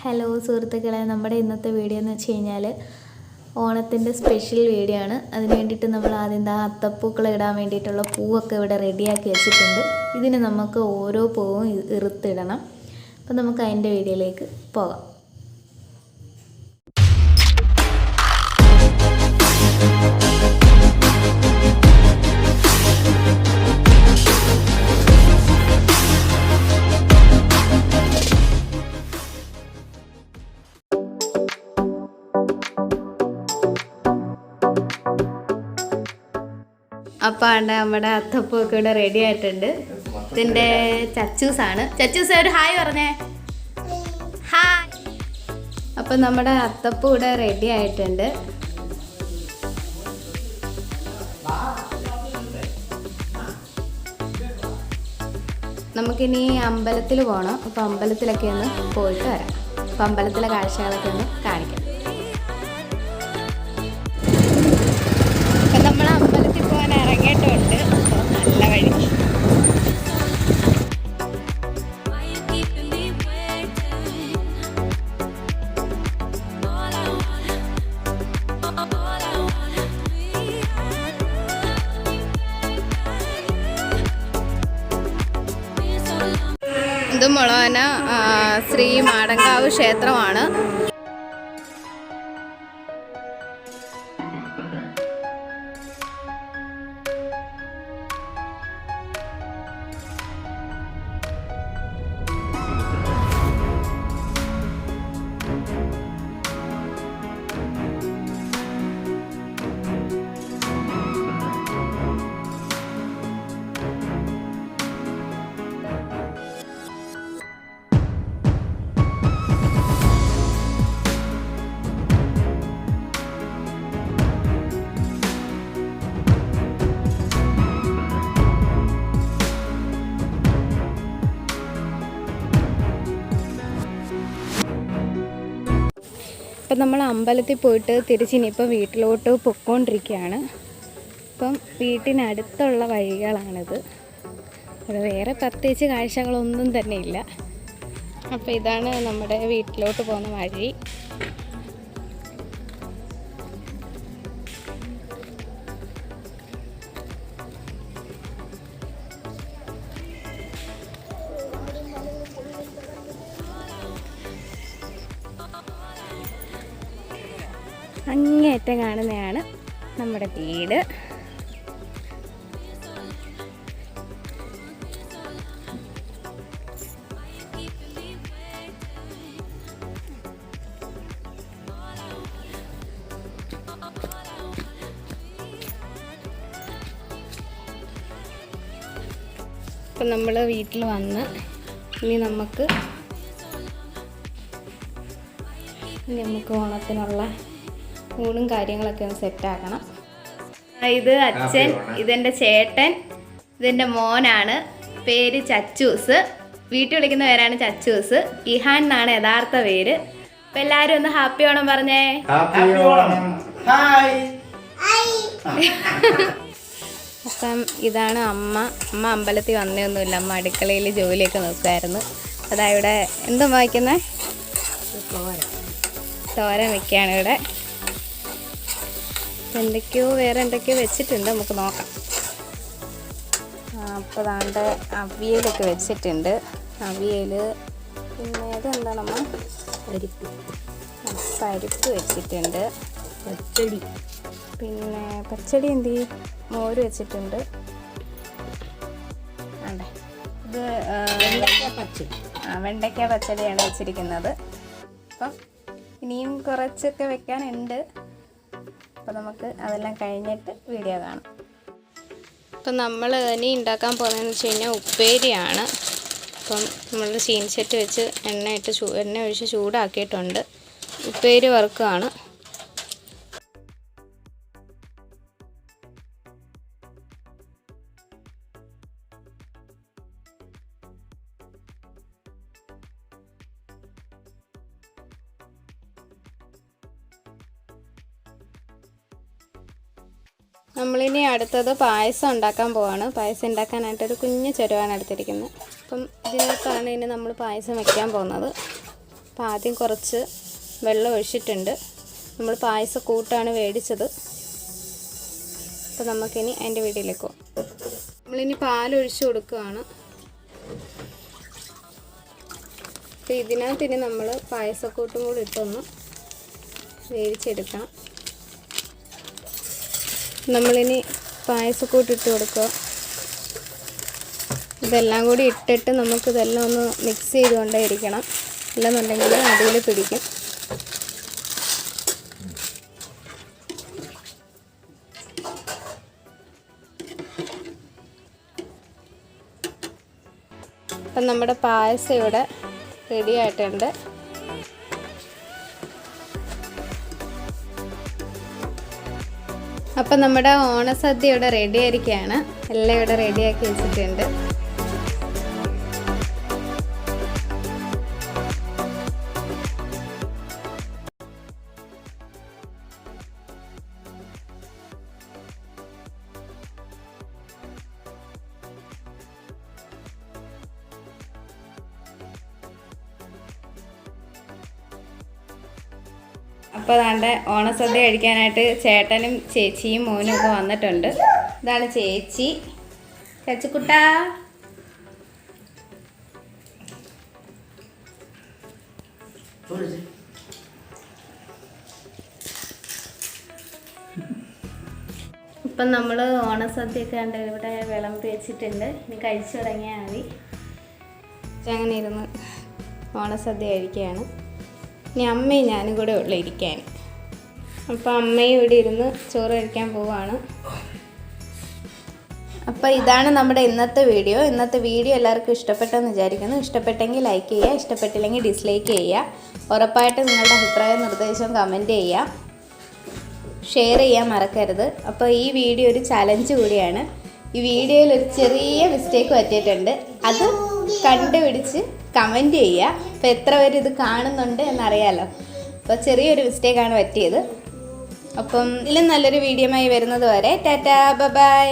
Hello സുഹൃത്തുക്കളെ, നമ്മുടെ ഇന്നത്തെ വീഡിയോ എന്ന് വെച്ച് കഴിഞ്ഞാൽ ഓണത്തിൻ്റെ സ്പെഷ്യൽ വീഡിയോ ആണ്. അതിന് വേണ്ടിയിട്ട് നമ്മൾ ആദ്യം അത്തപ്പൂക്കൾ ഇടാൻ വേണ്ടിയിട്ടുള്ള പൂവൊക്കെ ഇവിടെ റെഡിയാക്കി വെച്ചിട്ടുണ്ട്. ഇതിന് നമുക്ക് ഓരോ പൂവും ഇറുത്തിടണം. അപ്പം നമുക്ക് അതിൻ്റെ വീഡിയോയിലേക്ക് പോകാം. അപ്പോൾ നമ്മുടെ അത്തപ്പൂക്കെ ഇവിടെ റെഡി ആയിട്ടുണ്ട്. ഇതിൻ്റെ ചച്ചൂസാണ്. ചച്ചൂസ് ഒരു ഹായ് പറഞ്ഞേ. ഹായ്. അപ്പം നമ്മുടെ അത്തപ്പൂ ഇവിടെ റെഡി ആയിട്ടുണ്ട്. നമുക്കിനി അമ്പലത്തിൽ പോകണം. അപ്പോൾ അമ്പലത്തിലൊക്കെ ഒന്ന് പോയിട്ട് വരാം. അപ്പോൾ അമ്പലത്തിലെ കാഴ്ചകളൊക്കെ ഒന്ന് കാണിക്കാം. അപ്പം നമ്മൾ അമ്പലത്തിൽ പോകാൻ ഇറങ്ങിയിട്ടുണ്ട്. നല്ല വഴി. ഇത് മുളവന ശ്രീ മാടങ്കാവ് ക്ഷേത്രമാണ്. അപ്പം നമ്മൾ അമ്പലത്തിൽ പോയിട്ട് തിരിച്ചിനിപ്പോൾ വീട്ടിലോട്ട് പൊയ്ക്കൊണ്ടിരിക്കുകയാണ്. അപ്പം വീട്ടിനടുത്തുള്ള വഴികളാണിത്. അത് വേറെ പ്രത്യേകിച്ച് കാഴ്ചകളൊന്നും തന്നെ ഇല്ല. അപ്പോൾ ഇതാണ് നമ്മുടെ വീട്ടിലോട്ട് പോകുന്ന വഴി. അങ്ങേറ്റം കാണുന്നതാണ് നമ്മുടെ വീട്. ഇപ്പം നമ്മൾ വീട്ടിൽ വന്ന് ഇനി നമുക്ക് ഓണത്തിനുള്ള ഊണും കാര്യങ്ങളൊക്കെ ഒന്ന് സെറ്റാക്കണം. ഇത് അച്ഛൻ, ഇതെൻ്റെ ചേട്ടൻ, ഇതെൻ്റെ മോനാണ്. പേര് ചച്ചൂസ്. വീട്ടിൽ വിളിക്കുന്ന പേരാണ് ചച്ചൂസ്. ഇഹാൻ എന്നാണ് യഥാർത്ഥ പേര്. അപ്പം എല്ലാവരും ഒന്ന് ഹാപ്പി ഓണം പറഞ്ഞേ. അപ്പം ഇതാണ് അമ്മ. അമ്പലത്തിൽ വന്നൊന്നുമില്ല. അമ്മ അടുക്കളയിൽ ജോലിയൊക്കെ നോക്കുമായിരുന്നു. അതാ ഇവിടെ എന്തും വായിക്കുന്നത്? തോരൻ വയ്ക്കുകയാണ് ഇവിടെ. വേറെ എന്തൊക്കെയോ വെച്ചിട്ടുണ്ട്, നമുക്ക് നോക്കാം. അപ്പോൾ അതാണ്ട് അവിയലൊക്കെ വെച്ചിട്ടുണ്ട്. അവിയൽ, പിന്നെ ഇതെന്താണ് അമ്മ? പരിപ്പ് വെച്ചിട്ടുണ്ട്. പച്ചടി, പിന്നെ പച്ചടി എന്ത് മോര് വെച്ചിട്ടുണ്ട്. അതെ, ഇത് വെണ്ടയ്ക്ക പച്ചടിയാണ് വെച്ചിരിക്കുന്നത്. അപ്പം ഇനിയും കുറച്ചൊക്കെ വെക്കാനുണ്ട്. അപ്പോൾ നമുക്ക് അതെല്ലാം കഴിഞ്ഞിട്ട് വീഡിയോ കാണാം. അപ്പം നമ്മൾ ഇനി ഉണ്ടാക്കാൻ പോകുന്നതെന്ന് വെച്ച് കഴിഞ്ഞാൽ ഉപ്പേരിയാണ്. അപ്പം നമ്മൾ ചീനച്ചട്ടി വെച്ച് എണ്ണ ഒഴിച്ച് ചൂടാക്കിയിട്ടുണ്ട്. ഉപ്പേരി വറുക്കുകയാണ്. നമ്മളിനി അടുത്തത് പായസം ഉണ്ടാക്കാൻ പോവാണ്. പായസം ഉണ്ടാക്കാനായിട്ടൊരു കുഞ്ഞ് ചെരുവാണ് എടുത്തിരിക്കുന്നത്. അപ്പം ഇതിനകത്താണ് ഇനി നമ്മൾ പായസം വെക്കാൻ പോകുന്നത്. അപ്പോൾ ആദ്യം കുറച്ച് വെള്ളം ഒഴിച്ചിട്ടുണ്ട്. നമ്മൾ പായസക്കൂട്ടാണ് മേടിച്ചത്. അപ്പോൾ നമുക്കിനി അതിൻ്റെ വീഡിയോയിലേക്ക് പോകാം. നമ്മളിനി പാലൊഴിച്ച് കൊടുക്കുകയാണ്. അപ്പോൾ ഇതിനകത്തിനി നമ്മൾ പായസക്കൂട്ടും കൂടി ഇട്ടൊന്ന് വേവിച്ചെടുക്കണം. നമ്മളിനി പായസക്കൂട്ട് ഇട്ട് കൊടുക്കുക. ഇതെല്ലാം കൂടി ഇട്ടിട്ട് നമുക്കിതെല്ലാം ഒന്ന് മിക്സ് ചെയ്തുകൊണ്ടേ ഇരിക്കണം. അല്ലെന്നുണ്ടെങ്കിൽ അടിയിൽ പിടിക്കും. അപ്പം നമ്മുടെ പായസം ഇവിടെ റെഡി ആയിട്ടുണ്ട്. അപ്പം നമ്മുടെ ഓണസദ്യ ഇവിടെ റെഡി ആയിരിക്കുകയാണ്. എല്ലാം ഇവിടെ റെഡിയാക്കി വെച്ചിട്ടുണ്ട്. അപ്പോൾ അതാണ്ട് ഓണസദ്യ കഴിക്കാനായിട്ട് ചേട്ടനും ചേച്ചിയും മോനും ഒക്കെ വന്നിട്ടുണ്ട്. ഇതാണ് ചേച്ചി. ചച്ചുക്കുട്ടാ, ഇപ്പം നമ്മൾ ഓണസദ്യയൊക്കെ കണ്ട് ഇവിടെ വിളമ്പി വെച്ചിട്ടുണ്ട്. ഇനി കഴിച്ചു തുടങ്ങിയാൽ മതി. അങ്ങനെ ഇരുന്ന് ഓണസദ്യ കഴിക്കുകയാണ്. ഇനി അമ്മയും ഞാനും കൂടെ ഉള്ളു ഇരിക്കാൻ. അപ്പോൾ അമ്മയും ഇവിടെ ഇരുന്ന് ചോറ് കഴിക്കാൻ പോവാണ്. അപ്പോൾ ഇതാണ് നമ്മുടെ ഇന്നത്തെ വീഡിയോ. ഇന്നത്തെ വീഡിയോ എല്ലാവർക്കും ഇഷ്ടപ്പെട്ടെന്ന് വിചാരിക്കുന്നു. ഇഷ്ടപ്പെട്ടെങ്കിൽ ലൈക്ക് ചെയ്യുക, ഇഷ്ടപ്പെട്ടില്ലെങ്കിൽ ഡിസ്ലൈക്ക് ചെയ്യുക. ഉറപ്പായിട്ട് നിങ്ങളുടെ അഭിപ്രായം നിർദ്ദേശവും കമൻറ്റ് ചെയ്യുക, ഷെയർ ചെയ്യാൻ മറക്കരുത്. അപ്പോൾ ഈ വീഡിയോ ഒരു ചലഞ്ച് കൂടിയാണ്. ഈ വീഡിയോയിൽ ഒരു ചെറിയ മിസ്റ്റേക്ക് പറ്റിയിട്ടുണ്ട്. അത് കണ്ടുപിടിച്ച് കമൻറ്റ് ചെയ്യുക. അപ്പോൾ എത്ര പേര് ഇത് കാണുന്നുണ്ട് എന്നറിയാമല്ലോ. അപ്പോൾ ചെറിയൊരു മിസ്റ്റേക്കാണ് പറ്റിയത്. അപ്പം ഇതിലും നല്ലൊരു വീഡിയോയുമായി വരുന്നത് വരെ ടാറ്റാ, ബൈ.